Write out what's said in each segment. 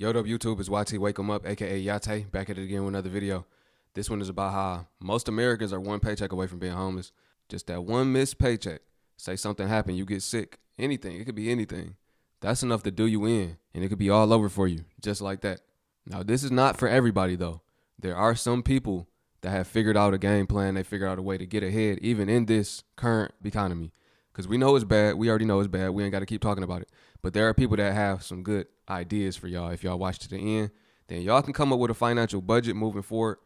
Yo, what up, YouTube? It's YT Wake 'em Up, aka Yate, back at it again with another video. This one is about how most Americans are one paycheck away from being homeless. Just that one missed paycheck. Say something happened, you get sick, anything, it could be anything. That's enough to do you in, and it could be all over for you, just like that. Now, this is not for everybody though. There are some people that have figured out a game plan, they figured out a way to get ahead, even in this current economy. Because we know it's bad, we already know it's bad, we ain't got to keep talking about it. But there are people that have some good ideas for y'all. If y'all watch to the end, then y'all can come up with a financial budget moving forward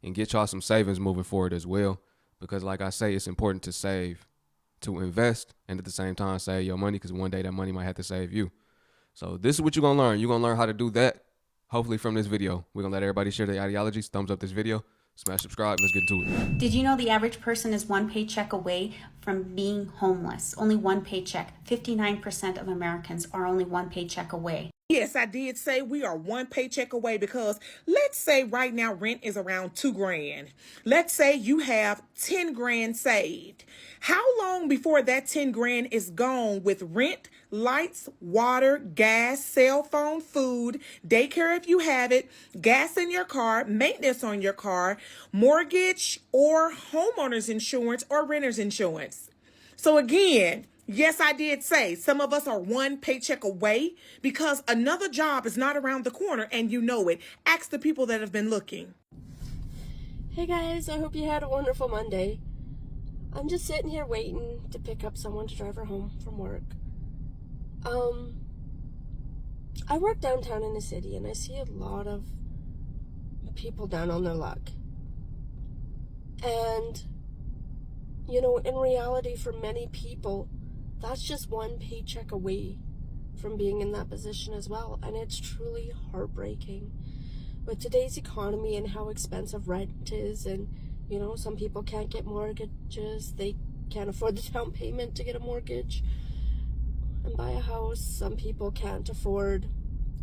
and get y'all some savings moving forward as well. Because like I say, it's important to save, to invest, and at the same time save your money, because one day that money might have to save you. So this is what you're going to learn. You're going to learn how to do that, hopefully from this video. We're going to let everybody share their ideologies. Thumbs up this video. Smash subscribe. Let's get into it. Did you know the average person is one paycheck away from being homeless? Only one paycheck. 59% of Americans are only one paycheck away. Yes, I did say we are one paycheck away, because let's say right now rent is around $2,000. Let's say you have 10 grand saved. How long before that 10 grand is gone with rent, lights, water, gas, cell phone, food, daycare if you have it, gas in your car, maintenance on your car, mortgage or homeowner's insurance or renter's insurance? So again, yes, I did say some of us are one paycheck away because another job is not around the corner and you know it. Ask the people that have been looking. Hey guys, I hope you had a wonderful Monday. I'm just sitting here waiting to pick up someone to drive her home from work. I work downtown in the city and I see a lot of people down on their luck. And, you know, in reality for many people, that's just one paycheck away from being in that position as well. And it's truly heartbreaking. With today's economy and how expensive rent is, and, you know, some people can't get mortgages. They can't afford the down payment to get a mortgage and buy a house. Some people can't afford,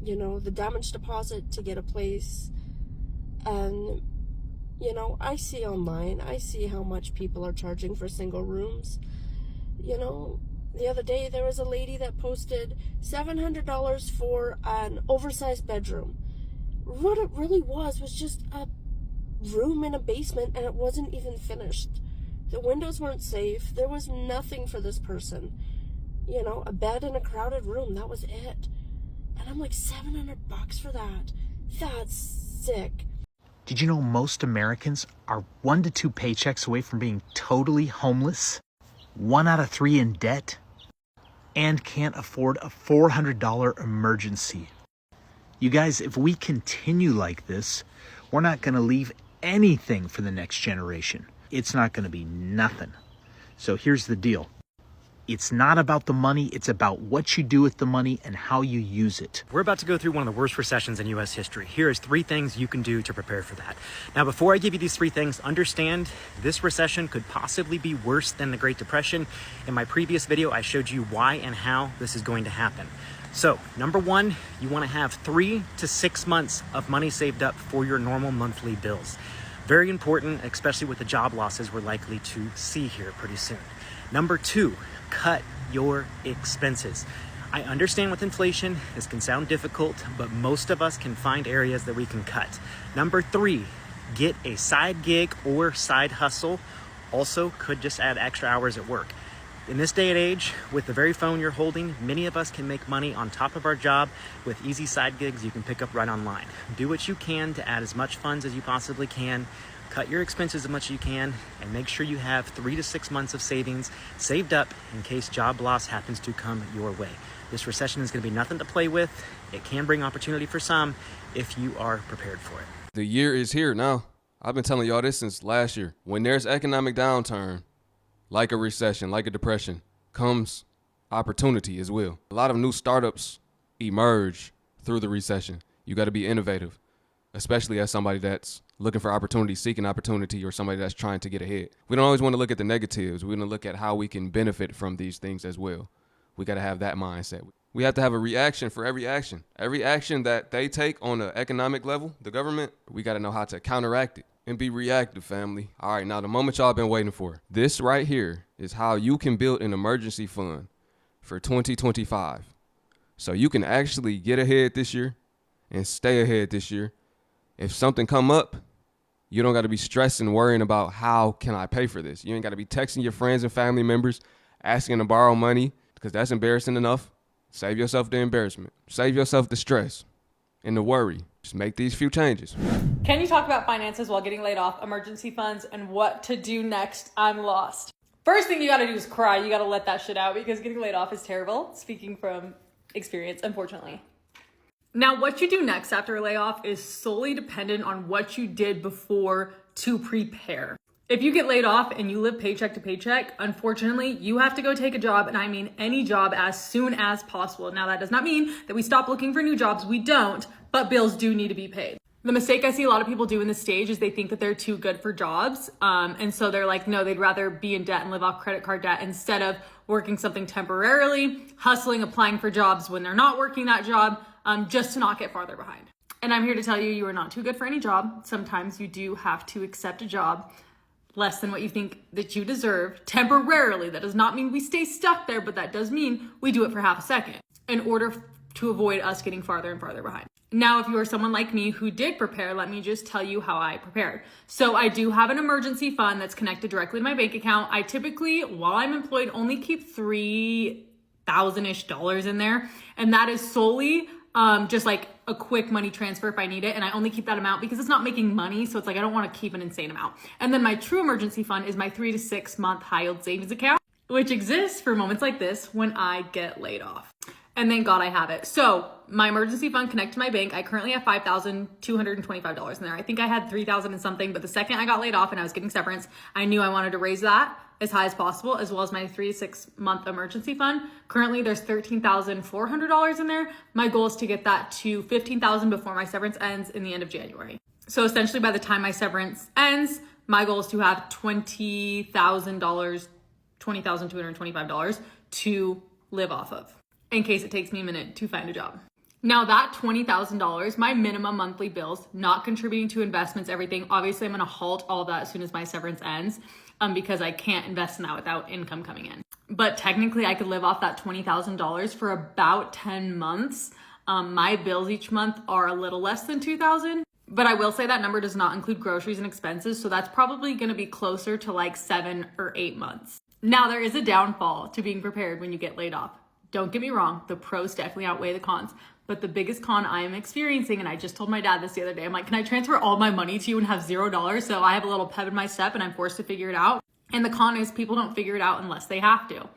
you know, the damage deposit to get a place. And, you know, I see online, I see how much people are charging for single rooms. You know, the other day there was a lady that posted $700 for an oversized bedroom. What it really was just a room in a basement, and it wasn't even finished. The windows weren't safe. There was nothing for this person. You know, a bed in a crowded room, that was it. And I'm like, $700 for that? That's sick. Did you know most Americans are 1 to 2 paychecks away from being totally homeless? 1 out of 3 in debt? And can't afford a $400 emergency. You guys, if we continue like this, we're not going to leave anything for the next generation. It's not going to be nothing. So here's the deal. It's not about the money, it's about what you do with the money and how you use it. We're about to go through one of the worst recessions in U.S. history. Here is 3 things you can do to prepare for that. Now, before I give you these 3 things, understand this recession could possibly be worse than the Great Depression. In my previous video, I showed you why and how this is going to happen. So, number 1, you want to have 3 to 6 months of money saved up for your normal monthly bills. Very important, especially with the job losses we're likely to see here pretty soon. Number 2, cut your expenses. I understand with inflation, this can sound difficult, but most of us can find areas that we can cut. Number 3, get a side gig or side hustle. Also, could just add extra hours at work. In this day and age, with the very phone you're holding, many of us can make money on top of our job with easy side gigs you can pick up right online. Do what you can to add as much funds as you possibly can. Cut your expenses as much as you can, and make sure you have 3 to 6 months of savings saved up in case job loss happens to come your way. This recession is going to be nothing to play with. It can bring opportunity for some if you are prepared for it. The year is here now. I've been telling y'all this since last year. When there's economic downturn, like a recession, like a depression, comes opportunity as well. A lot of new startups emerge through the recession. You got to be innovative, especially as somebody that's looking for opportunity, seeking opportunity, or somebody that's trying to get ahead. We don't always want to look at the negatives. We want to look at how we can benefit from these things as well. We got to have that mindset. We have to have a reaction for every action. Every action that they take on the economic level, the government, we got to know how to counteract it and be reactive, family. All right, now the moment y'all been waiting for. This right here is how you can build an emergency fund for 2025. So you can actually get ahead this year and stay ahead this year. If something come up, you don't got to be stressing, worrying about how can I pay for this. You ain't got to be texting your friends and family members, asking to borrow money, because that's embarrassing enough. Save yourself the embarrassment. Save yourself the stress and the worry. Just make these few changes. Can you talk about finances while getting laid off, emergency funds, and what to do next? I'm lost. First thing you gotta do is cry. You gotta let that shit out because getting laid off is terrible. Speaking from experience, unfortunately. Now, what you do next after a layoff is solely dependent on what you did before to prepare. If you get laid off and you live paycheck to paycheck, unfortunately, you have to go take a job, and I mean any job, as soon as possible. Now, that does not mean that we stop looking for new jobs. We don't, but bills do need to be paid. The mistake I see a lot of people do in this stage is they think that they're too good for jobs. And so they're like, no, they'd rather be in debt and live off credit card debt instead of working something temporarily, hustling, applying for jobs when they're not working that job, just to not get farther behind. And I'm here to tell you, you are not too good for any job. Sometimes you do have to accept a job less than what you think that you deserve temporarily. That does not mean we stay stuck there, but that does mean we do it for half a second in order to avoid us getting farther and farther behind. Now, if you are someone like me who did prepare, let me just tell you how I prepared. So I do have an emergency fund that's connected directly to my bank account. I typically, while I'm employed, only keep $3,000-ish in there. And that is solely just like a quick money transfer if I need it. And I only keep that amount because it's not making money. So it's like, I don't want to keep an insane amount. And then my true emergency fund is my 3 to 6 month high yield savings account, which exists for moments like this when I get laid off. And thank God I have it. So my emergency fund connected to my bank. I currently have $5,225 in there. I think I had $3,000 and something, but the second I got laid off and I was getting severance, I knew I wanted to raise that as high as possible, as well as my 3 to 6 month emergency fund. Currently there's $13,400 in there. My goal is to get that to $15,000 before my severance ends in the end of January. So essentially by the time my severance ends, my goal is to have $20,225 to live off of, in case it takes me a minute to find a job. Now that $20,000, my minimum monthly bills, not contributing to investments, everything, obviously I'm gonna halt all that as soon as my severance ends because I can't invest in that without income coming in. But technically I could live off that $20,000 for about 10 months. My bills each month are a little less than $2,000, but I will say that number does not include groceries and expenses. So that's probably gonna be closer to like 7 or 8 months. Now there is a downfall to being prepared when you get laid off. Don't get me wrong, the pros definitely outweigh the cons. But the biggest con I am experiencing, and I just told my dad this the other day, I'm like, can I transfer all my money to you and have $0? So I have a little pep in my step and I'm forced to figure it out. And the con is people don't figure it out unless they have to.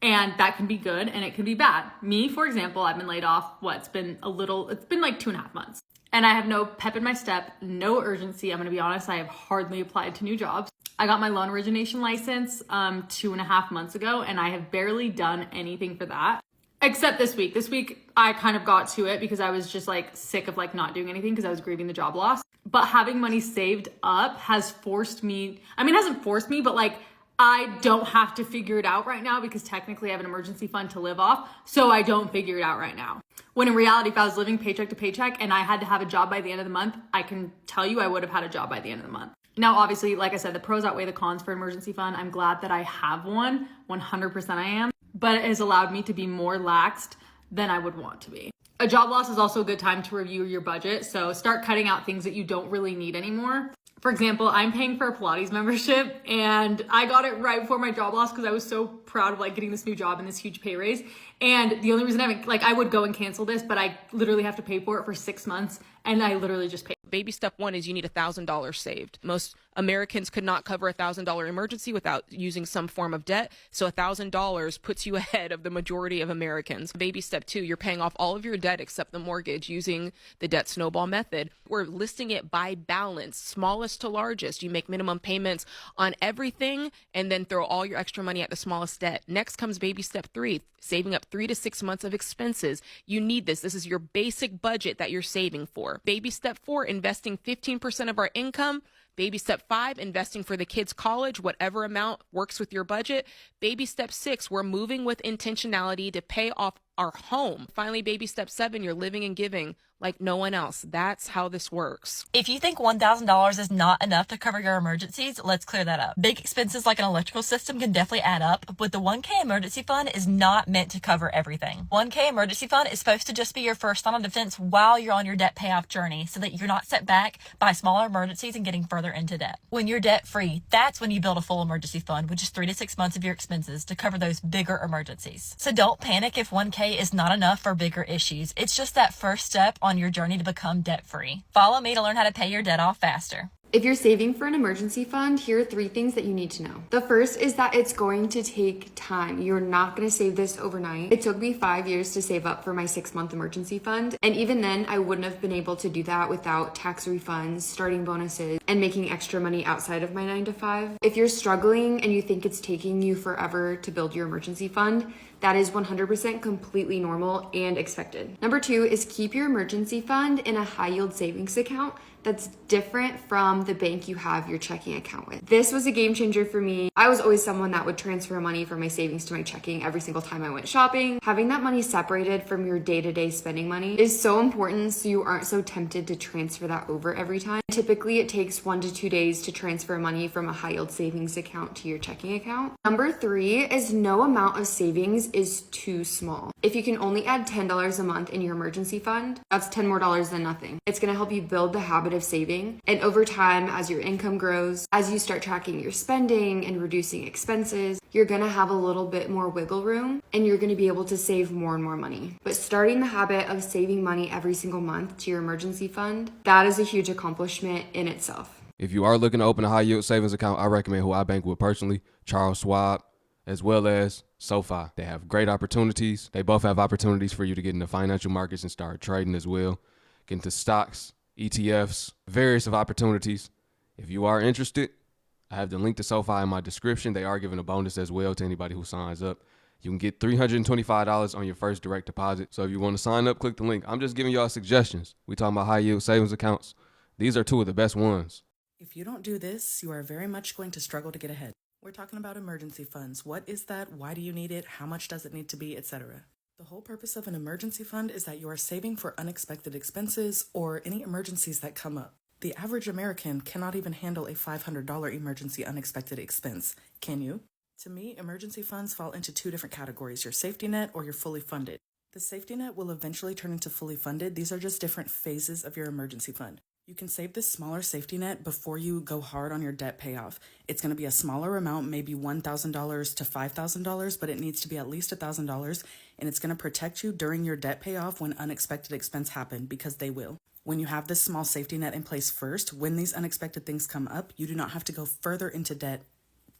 And that can be good and it can be bad. Me, for example, I've been laid off, it's been like 2.5 months. And I have no pep in my step, no urgency. I'm gonna be honest, I have hardly applied to new jobs. I got my loan origination license 2.5 months ago, and I have barely done anything for that. Except this week. This week, I kind of got to it because I was just like sick of like not doing anything because I was grieving the job loss. But having money saved up has forced me, it hasn't forced me, but like I don't have to figure it out right now because technically I have an emergency fund to live off. So I don't figure it out right now. When in reality, if I was living paycheck to paycheck and I had to have a job by the end of the month, I can tell you I would have had a job by the end of the month. Now, obviously, like I said, the pros outweigh the cons for emergency fund. I'm glad that I have one, 100% I am, but it has allowed me to be more laxed than I would want to be. A job loss is also a good time to review your budget. So start cutting out things that you don't really need anymore. For example, I'm paying for a Pilates membership and I got it right before my job loss because I was so proud of like getting this new job and this huge pay raise. And the only reason I would go and cancel this, but I literally have to pay for it for 6 months and I literally just paid. Baby step one is you need $1,000 saved. Most Americans could not cover $1,000 emergency without using some form of debt. So $1,000 puts you ahead of the majority of Americans. Baby step two, you're paying off all of your debt except the mortgage using the debt snowball method. We're listing it by balance, smallest to largest. You make minimum payments on everything and then throw all your extra money at the smallest debt. Next comes baby step three, saving up 3 to 6 months of expenses. You need this. This is your basic budget that you're saving for. Baby step 4, investing 15% of our income. Baby step 5, investing for the kids' college, whatever amount works with your budget. Baby step 6, we're moving with intentionality to pay off our home. Finally, baby step 7, you're living and giving like no one else. That's how this works. If you think $1,000 is not enough to cover your emergencies, let's clear that up. Big expenses like an electrical system can definitely add up, but the 1K emergency fund is not meant to cover everything. 1K emergency fund is supposed to just be your first line of defense while you're on your debt payoff journey so that you're not set back by smaller emergencies and getting further into debt. When you're debt free, that's when you build a full emergency fund, which is 3 to 6 months of your expenses to cover those bigger emergencies. So don't panic if 1K is not enough for bigger issues. It's just that first step on your journey to become debt free. Follow me to learn how to pay your debt off faster. If you're saving for an emergency fund, here are 3 things that you need to know. The first is that it's going to take time. You're not going to save this overnight. It took me 5 years to save up for my 6-month emergency fund. And even then, I wouldn't have been able to do that without tax refunds, starting bonuses, and making extra money outside of my 9 to 5. If you're struggling and you think it's taking you forever to build your emergency fund, that is 100% completely normal and expected. Number 2 is keep your emergency fund in a high yield savings account that's different from the bank you have your checking account with. This was a game changer for me. I was always someone that would transfer money from my savings to my checking every single time I went shopping. Having that money separated from your day-to-day spending money is so important so you aren't so tempted to transfer that over every time. Typically, it takes 1 to 2 days to transfer money from a high-yield savings account to your checking account. Number 3 is no amount of savings is too small. If you can only add $10 a month in your emergency fund, that's $10 more than nothing. It's gonna help you build the habit of saving. And over time, as your income grows, as you start tracking your spending and reducing expenses, you're gonna have a little bit more wiggle room and you're gonna be able to save more and more money. But starting the habit of saving money every single month to your emergency fund, that is a huge accomplishment in itself. If you are looking to open a high yield savings account, I recommend who I bank with personally, Charles Schwab, as well as SoFi. They have great opportunities. They both have opportunities for you to get into financial markets and start trading as well. Get into stocks, ETFs, various of opportunities. If you are interested, I have the link to SoFi in my description. They are giving a bonus as well to anybody who signs up. You can get $325 on your first direct deposit. So if you want to sign up, click the link. I'm just giving y'all suggestions. We talking about high yield savings accounts. These are 2 of the best ones. If you don't do this, you are very much going to struggle to get ahead. We're talking about emergency funds. What is that? Why do you need it? How much does it need to be, etc.? The whole purpose of an emergency fund is that you are saving for unexpected expenses or any emergencies that come up. The average American cannot even handle a $500 emergency unexpected expense. Can you? To me, emergency funds fall into 2 different categories, your safety net or your fully funded. The safety net will eventually turn into fully funded. These are just different phases of your emergency fund. You can save this smaller safety net before you go hard on your debt payoff. It's going to be a smaller amount, maybe $1,000 to $5,000, but it needs to be at least $1,000, and it's going to protect you during your debt payoff when unexpected expense happen, because they will. When you have this small safety net in place first, when these unexpected things come up, you do not have to go further into debt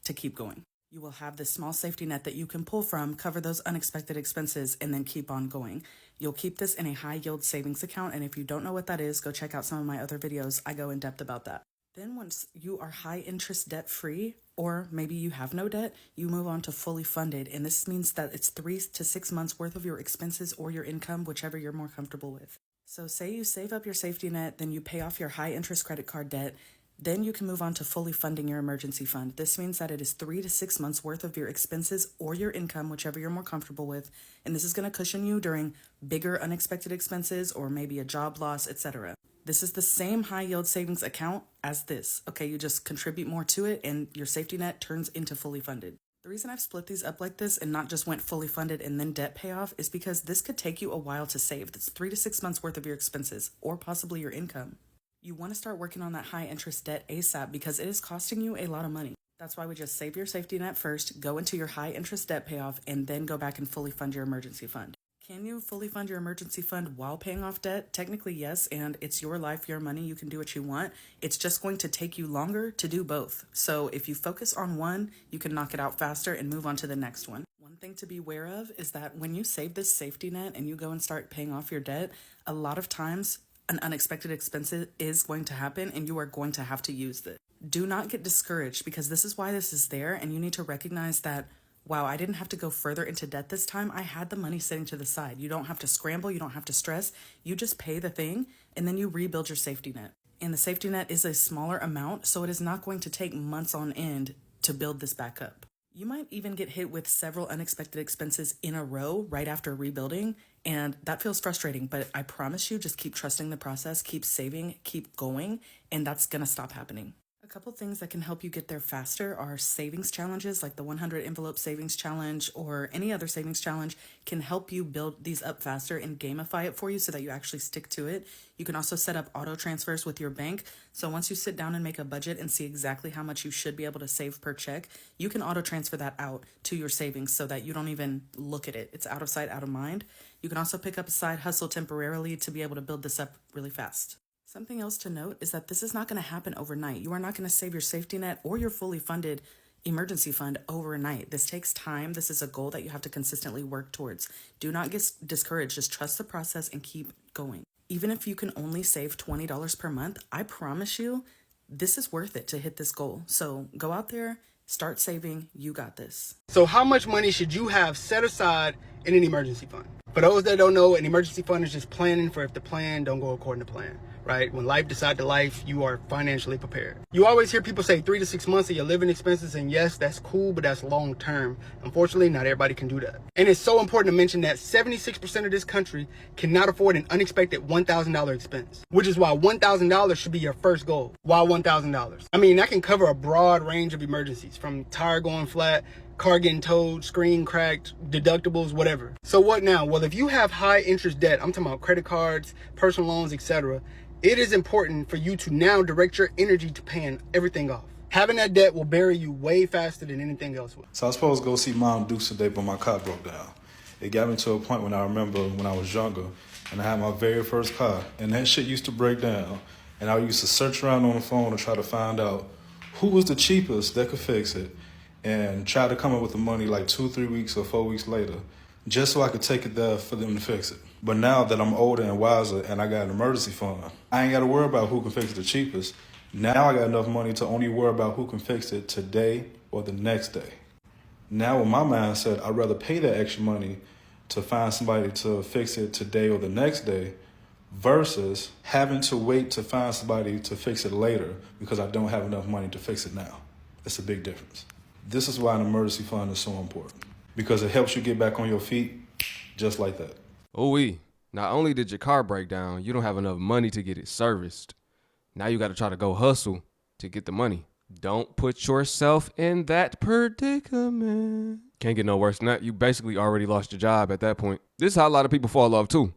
to keep going. You will have this small safety net that you can pull from, cover those unexpected expenses, and then keep on going. You'll keep this in a high yield savings account, and if you don't know what that is, go check out some of my other videos. I go in depth about that. Then once you are high interest debt free, or maybe you have no debt, you move on to fully funded, and this means that it's 3 to 6 months worth of your expenses or your income, whichever you're more comfortable with. So say you save up your safety net, then you pay off your high interest credit card debt. Then you can move on to fully funding your emergency fund. This means that it is 3 to 6 months worth of your expenses or your income, whichever you're more comfortable with. And this is going to cushion you during bigger unexpected expenses or maybe a job loss, etc. This is the same high yield savings account as this. Okay, you just contribute more to it and your safety net turns into fully funded. The reason I've split these up like this and not just went fully funded and then debt payoff is because this could take you a while to save. That's 3 to 6 months worth of your expenses or possibly your income. You want to start working on that high interest debt ASAP because it is costing you a lot of money. That's why we just save your safety net first, go into your high interest debt payoff, and then go back and fully fund your emergency fund. Can you fully fund your emergency fund while paying off debt? Technically, yes, and it's your life, your money. You can do what you want. It's just going to take you longer to do both. So if you focus on one, you can knock it out faster and move on to the next one. One thing to be aware of is that when you save this safety net and you go and start paying off your debt, a lot of times an unexpected expense is going to happen and you are going to have to use it. Do not get discouraged because this is why this is there, and you need to recognize that, wow, I didn't have to go further into debt this time. I had the money sitting to the side. You don't have to scramble. You don't have to stress. You just pay the thing and then you rebuild your safety net. And the safety net is a smaller amount, so it is not going to take months on end to build this back up. You might even get hit with several unexpected expenses in a row right after rebuilding, and that feels frustrating, but I promise you, just keep trusting the process, keep saving, keep going, and that's gonna stop happening. A couple things that can help you get there faster are savings challenges like the 100 envelope savings challenge or any other savings challenge can help you build these up faster and gamify it for you so that you actually stick to it. You can also set up auto transfers with your bank. So once you sit down and make a budget and see exactly how much you should be able to save per check, you can auto transfer that out to your savings so that you don't even look at it. It's out of sight, out of mind. You can also pick up a side hustle temporarily to be able to build this up really fast. Something else to note is that this is not going to happen overnight. You are not going to save your safety net or your fully funded emergency fund overnight. This takes time. This is a goal that you have to consistently work towards. Do not get discouraged. Just trust the process and keep going. Even if you can only save $20 per month, I promise you, this is worth it to hit this goal. So go out there, start saving. You got this. So how much money should you have set aside in an emergency fund? For those that don't know, an emergency fund is just planning for if the plan don't go according to plan, right? When life decides to life, you are financially prepared. You always hear people say 3 to 6 months of your living expenses, and yes, that's cool, but that's long term. Unfortunately, not everybody can do that. And it's so important to mention that 76% of this country cannot afford an unexpected $1,000 expense, which is why $1,000 should be your first goal. Why $1,000? I mean, that can cover a broad range of emergencies, from tire going flat, car getting towed, screen cracked, deductibles, whatever. So what now? Well, if you have high interest debt, I'm talking about credit cards, personal loans, etc., it is important for you to now direct your energy to paying everything off. Having that debt will bury you way faster than anything else will. So I was supposed to go see Mom Dukes today, but my car broke down. It got me to a point when I remember when I was younger, and I had my very first car, and that shit used to break down, and I used to search around on the phone to try to find out who was the cheapest that could fix it, and try to come up with the money like 2, 3 weeks or 4 weeks later, just so I could take it there for them to fix it. But now that I'm older and wiser and I got an emergency fund, I ain't got to worry about who can fix it the cheapest. Now I got enough money to only worry about who can fix it today or the next day. Now with my mindset, I'd rather pay that extra money to find somebody to fix it today or the next day versus having to wait to find somebody to fix it later because I don't have enough money to fix it now. It's a big difference. This is why an emergency fund is so important, because it helps you get back on your feet just like that. Ooh-wee. Not only did your car break down, you don't have enough money to get it serviced. Now you got to try to go hustle to get the money. Don't put yourself in that predicament. Can't get no worse than that. You basically already lost your job at that point. This is how a lot of people fall off too.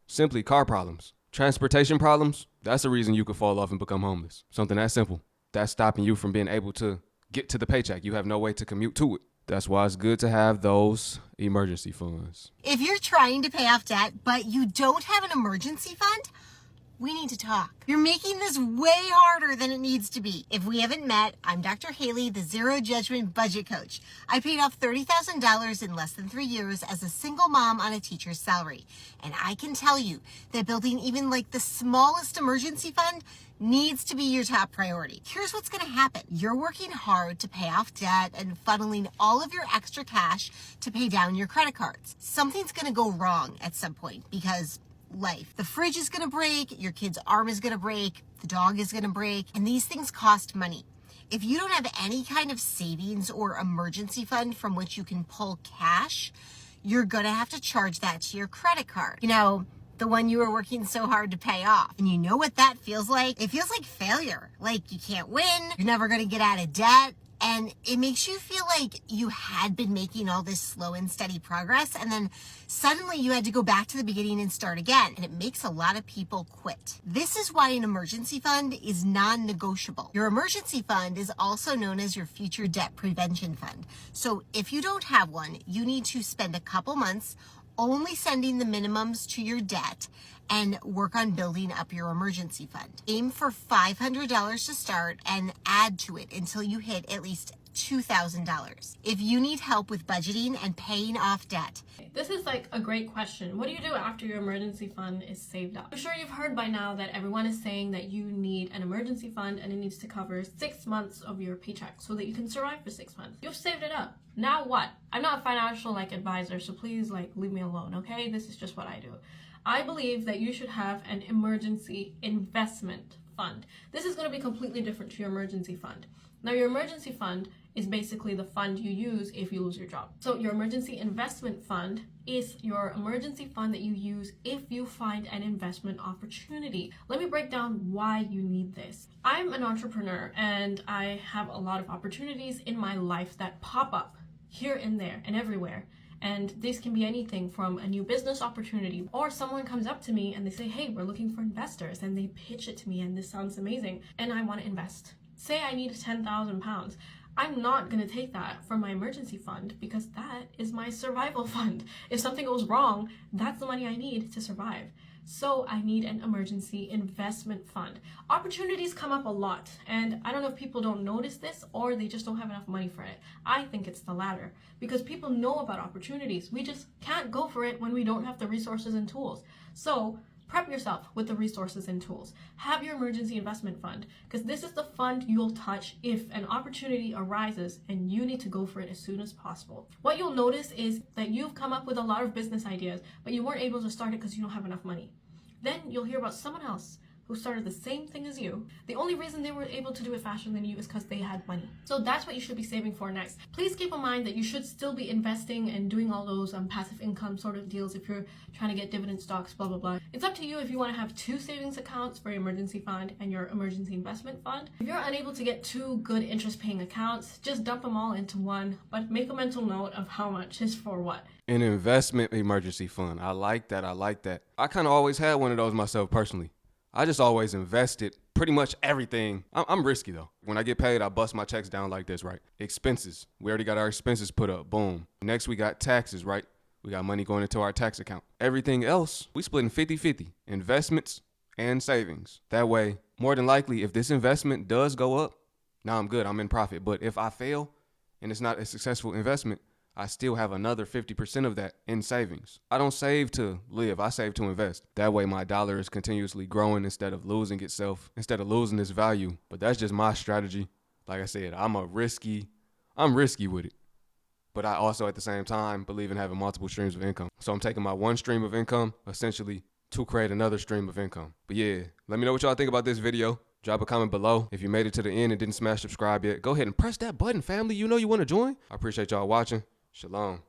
Simply car problems. Transportation problems, that's the reason you could fall off and become homeless. Something that simple. That's stopping you from being able to get to the paycheck. You have no way to commute to it. That's why it's good to have those emergency funds. If you're trying to pay off debt, but you don't have an emergency fund, we need to talk. You're making this way harder than it needs to be. If we haven't met, I'm Dr. Haley, the Zero Judgment Budget Coach. I paid off $30,000 in less than 3 years as a single mom on a teacher's salary. And I can tell you that building even like the smallest emergency fund needs to be your top priority. Here's what's going to happen. You're working hard to pay off debt and funneling all of your extra cash to pay down your credit cards. Something's going to go wrong at some point because life. The fridge is going to break, your kid's arm is going to break, the dog is going to break, and these things cost money. If you don't have any kind of savings or emergency fund from which you can pull cash, you're going to have to charge that to your credit card. You know, the one you were working so hard to pay off. And you know what that feels like? It feels like failure. Like you can't win, you're never going to get out of debt. And it makes you feel like you had been making all this slow and steady progress, and then suddenly you had to go back to the beginning and start again. And it makes a lot of people quit. This is why an emergency fund is non-negotiable. Your emergency fund is also known as your future debt prevention fund. So if you don't have one, you need to spend a couple months only sending the minimums to your debt and work on building up your emergency fund. Aim for $500 to start and add to it until you hit at least $2,000. If you need help with budgeting and paying off debt. This is like a great question. What do you do after your emergency fund is saved up? I'm sure you've heard by now that everyone is saying that you need an emergency fund and it needs to cover 6 months of your paycheck so that you can survive for 6 months. You've saved it up. Now what? I'm not a financial advisor, so please leave me alone, okay? This is just what I do. I believe that you should have an emergency investment fund. This is going to be completely different to your emergency fund. Now, your emergency fund is basically the fund you use if you lose your job. So your emergency investment fund is your emergency fund that you use if you find an investment opportunity. Let me break down why you need this. I'm an entrepreneur and I have a lot of opportunities in my life that pop up here and there and everywhere. And this can be anything from a new business opportunity, or someone comes up to me and they say, hey, we're looking for investors, and they pitch it to me and this sounds amazing and I want to invest. Say I need 10,000 pounds. I'm not going to take that from my emergency fund because that is my survival fund. If something goes wrong, that's the money I need to survive. So I need an emergency investment fund. Opportunities come up a lot, and I don't know if people don't notice this or they just don't have enough money for it. I think it's the latter, because people know about opportunities. We just can't go for it when we don't have the resources and tools. So prep yourself with the resources and tools. Have your emergency investment fund, because this is the fund you'll touch if an opportunity arises and you need to go for it as soon as possible. What you'll notice is that you've come up with a lot of business ideas, but you weren't able to start it because you don't have enough money. Then you'll hear about someone else who started the same thing as you. The only reason they were able to do it faster than you is because they had money. So that's what you should be saving for next. Please keep in mind that you should still be investing and doing all those passive income sort of deals if you're trying to get dividend stocks, blah, blah, blah. It's up to you if you want to have 2 savings accounts for your emergency fund and your emergency investment fund. If you're unable to get 2 good interest paying accounts, just dump them all into one, but make a mental note of how much is for what. An investment emergency fund. I like that. I kind of always had one of those myself personally. I just always invested pretty much everything. I'm risky though. When I get paid, I bust my checks down like this, right? Expenses. We already got our expenses put up. Boom. Next, we got taxes, right? We got money going into our tax account. Everything else, we splitting 50-50. Investments and savings. That way, more than likely, if this investment does go up, now I'm good. I'm in profit. But if I fail and it's not a successful investment, I still have another 50% of that in savings. I don't save to live. I save to invest. That way my dollar is continuously growing instead of losing itself, instead of losing its value. But that's just my strategy. Like I said, I'm risky with it. But I also at the same time believe in having multiple streams of income. So I'm taking my one stream of income essentially to create another stream of income. But yeah, let me know what y'all think about this video. Drop a comment below. If you made it to the end and didn't smash subscribe yet, go ahead and press that button, family. You know you want to join. I appreciate y'all watching. Shalom.